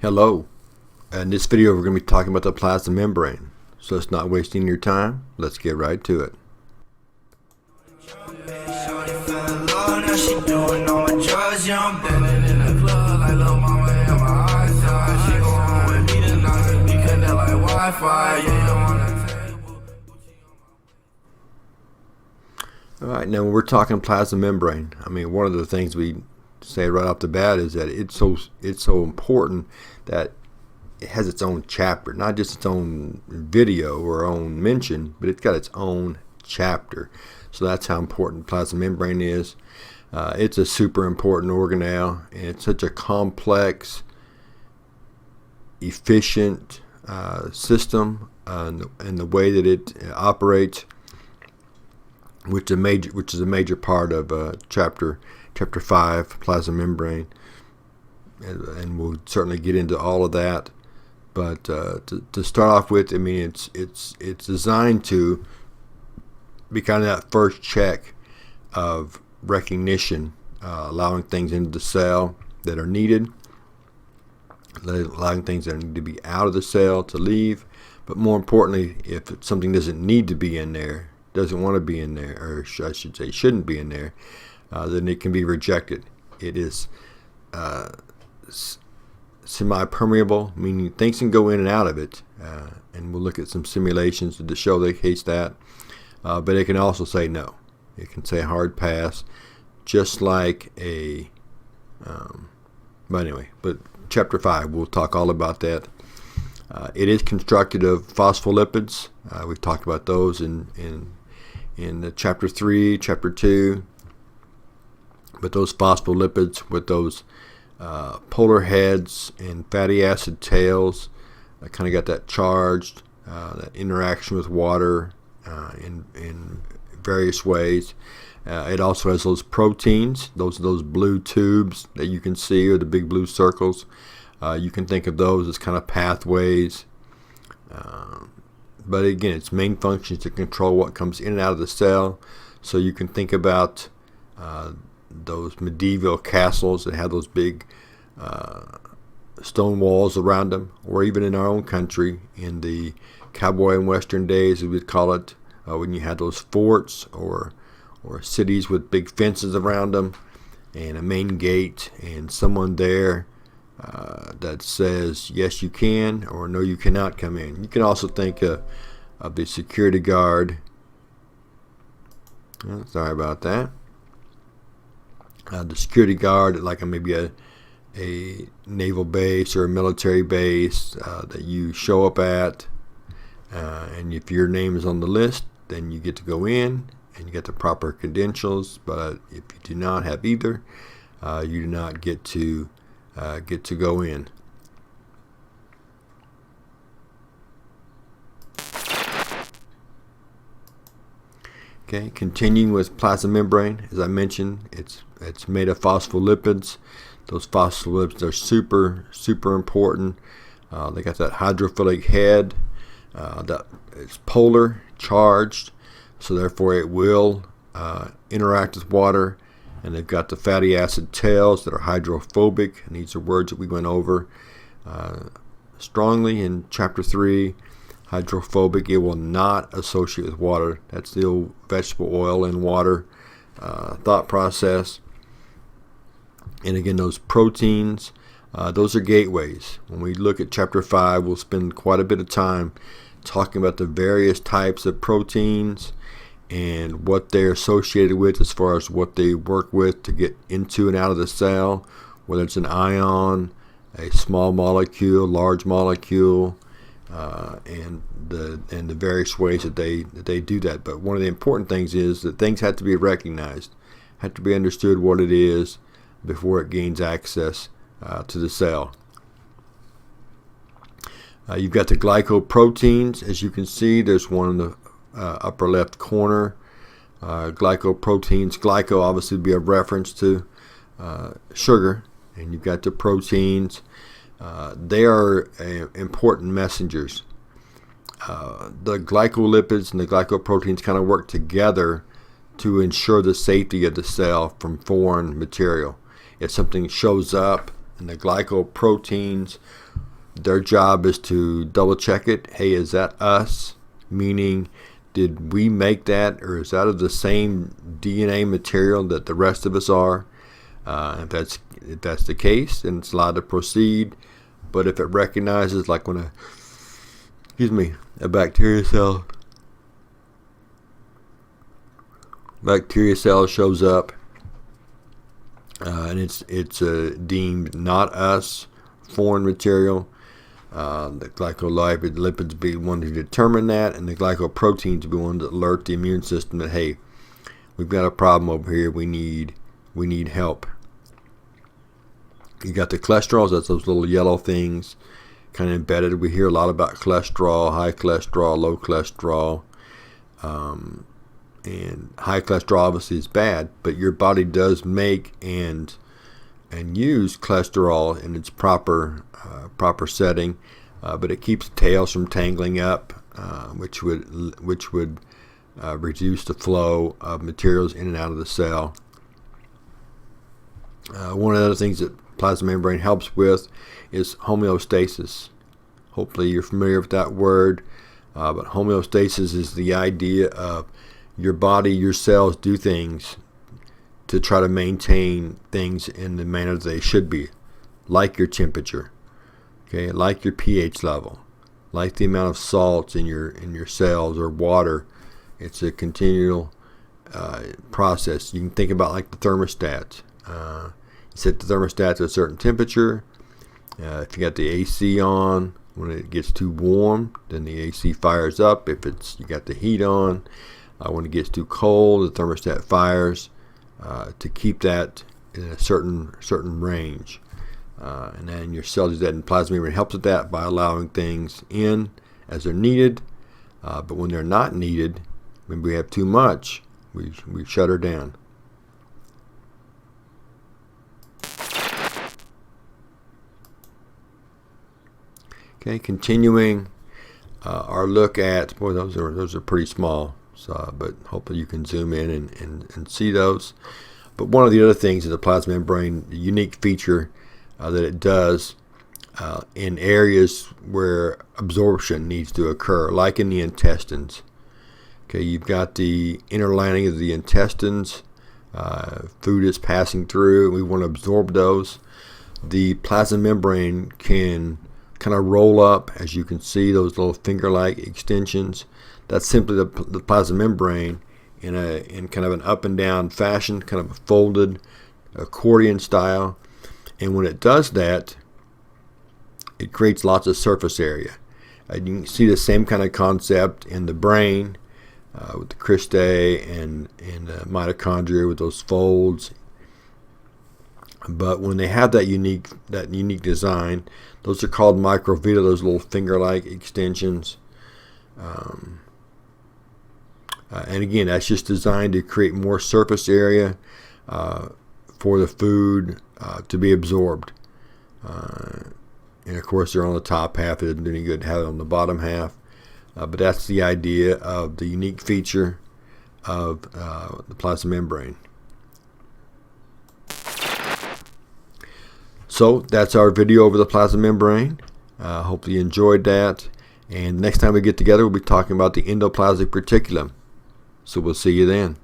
Hello. In this video we're going to be talking about the plasma membrane. So it's not wasting your time. Let's get right to it. Alright, now when we're talking plasma membrane, I mean, one of the things we say right off the bat is that it's so important that it has its own chapter, not just its own video or own mention, but it's got its own chapter. So that's how important plasma membrane is. It's a super important organelle, and it's such a complex, efficient system, and the way that it operates, which is a major part of chapter 5, plasma membrane, and we'll certainly get into all of that. But to start off with, I mean, it's designed to be kind of that first check of recognition, allowing things into the cell that are needed, allowing things that need to be out of the cell to leave. But more importantly, if something doesn't need to be in there, doesn't want to be in there, or I should say shouldn't be in there, then it can be rejected. It is semi-permeable, meaning things can go in and out of it, and we'll look at some simulations to show the case that, but it can also say no. It can say hard pass, just like a but chapter 5, we'll talk all about that. It is constructed of phospholipids. We've talked about those in chapter 3, chapter 2. But those phospholipids with those polar heads and fatty acid tails, kind of got that charged, that interaction with water in various ways. It also has those proteins, those blue tubes that you can see, or the big blue circles. You can think of those as kind of pathways. But again, its main function is to control what comes in and out of the cell. So you can think about those medieval castles that have those big stone walls around them, or even in our own country in the cowboy and western days, as we'd call it, when you had those forts or cities with big fences around them and a main gate and someone there that says yes you can or no you cannot come in. You can also think of the security guard. Sorry about that. The security guard at like maybe a naval base or a military base that you show up at, and if your name is on the list, then you get to go in and you get the proper credentials. But if you do not have either, you do not get to go in. Okay, continuing with plasma membrane, as I mentioned, it's made of phospholipids. Those phospholipids are super important. They got that hydrophilic head that is polar, charged, so therefore it will interact with water. And they've got the fatty acid tails that are hydrophobic, and these are words that we went over strongly in chapter 3. Hydrophobic, it will not associate with water. That's the old vegetable oil and water thought process. And again, those proteins, those are gateways. When we look at chapter 5, we'll spend quite a bit of time talking about the various types of proteins and what they're associated with as far as what they work with to get into and out of the cell, whether it's an ion, a small molecule, large molecule, and the various ways that they do that. But one of the important things is that things have to be recognized, have to be understood what it is before it gains access to the cell. You've got the glycoproteins. As you can see, there's one in the upper left corner. Glycoproteins. Glyco obviously would be a reference to sugar, and you've got the proteins. They are important messengers. The glycolipids and the glycoproteins kind of work together to ensure the safety of the cell from foreign material. If something shows up And the glycoproteins, their job is to double check it. Hey, is that us? Meaning, did we make that, or is that of the same DNA material that the rest of us are? If that's the case, then it's allowed to proceed. But if it recognizes, like when a bacteria cell shows up, and it's deemed not us, foreign material, the glycolipids be one to determine that, and the glycoproteins be one to alert the immune system that, hey, we've got a problem over here. We need help. You got the cholesterols. That's those little yellow things, kind of embedded. We hear a lot about cholesterol, high cholesterol, low cholesterol. And high cholesterol obviously is bad, but your body does make and use cholesterol in its proper setting, but it keeps the tails from tangling up, which would reduce the flow of materials in and out of the cell. One of the other things that plasma membrane helps with is homeostasis. Hopefully you're familiar with that word, but homeostasis is the idea of your body, your cells do things to try to maintain things in the manner that they should be, like your temperature, okay, like your pH level, like the amount of salts in your cells or water. It's a continual process. You can think about like the thermostat. You set the thermostat to a certain temperature. If you got the AC on, when it gets too warm, then the AC fires up. If you got the heat on, when it gets too cold, the thermostat fires to keep that in a certain range. And then your cell does that, and plasma membrane helps with that by allowing things in as they're needed. But when they're not needed, when we have too much, we shut her down. Okay, continuing our look at, boy, those are pretty small. So, but hopefully you can zoom in and see those. But one of the other things is the plasma membrane, the unique feature that it does in areas where absorption needs to occur, like in the intestines. Okay, you've got the inner lining of the intestines. Food is passing through. We want to absorb those. The plasma membrane can kind of roll up, as you can see, those little finger-like extensions. That's simply the plasma membrane in kind of an up and down fashion, kind of a folded accordion style. And when it does that, it creates lots of surface area. You can see the same kind of concept in the brain with the cristae and the mitochondria with those folds. But when they have that unique design, those are called microvita, those little finger-like extensions. And again, that's just designed to create more surface area for the food to be absorbed. And of course, they're on the top half. It doesn't do any good to have it on the bottom half. But that's the idea of the unique feature of the plasma membrane. So that's our video over the plasma membrane. Hopefully you enjoyed that. And next time we get together, we'll be talking about the endoplasmic reticulum. So we'll see you then.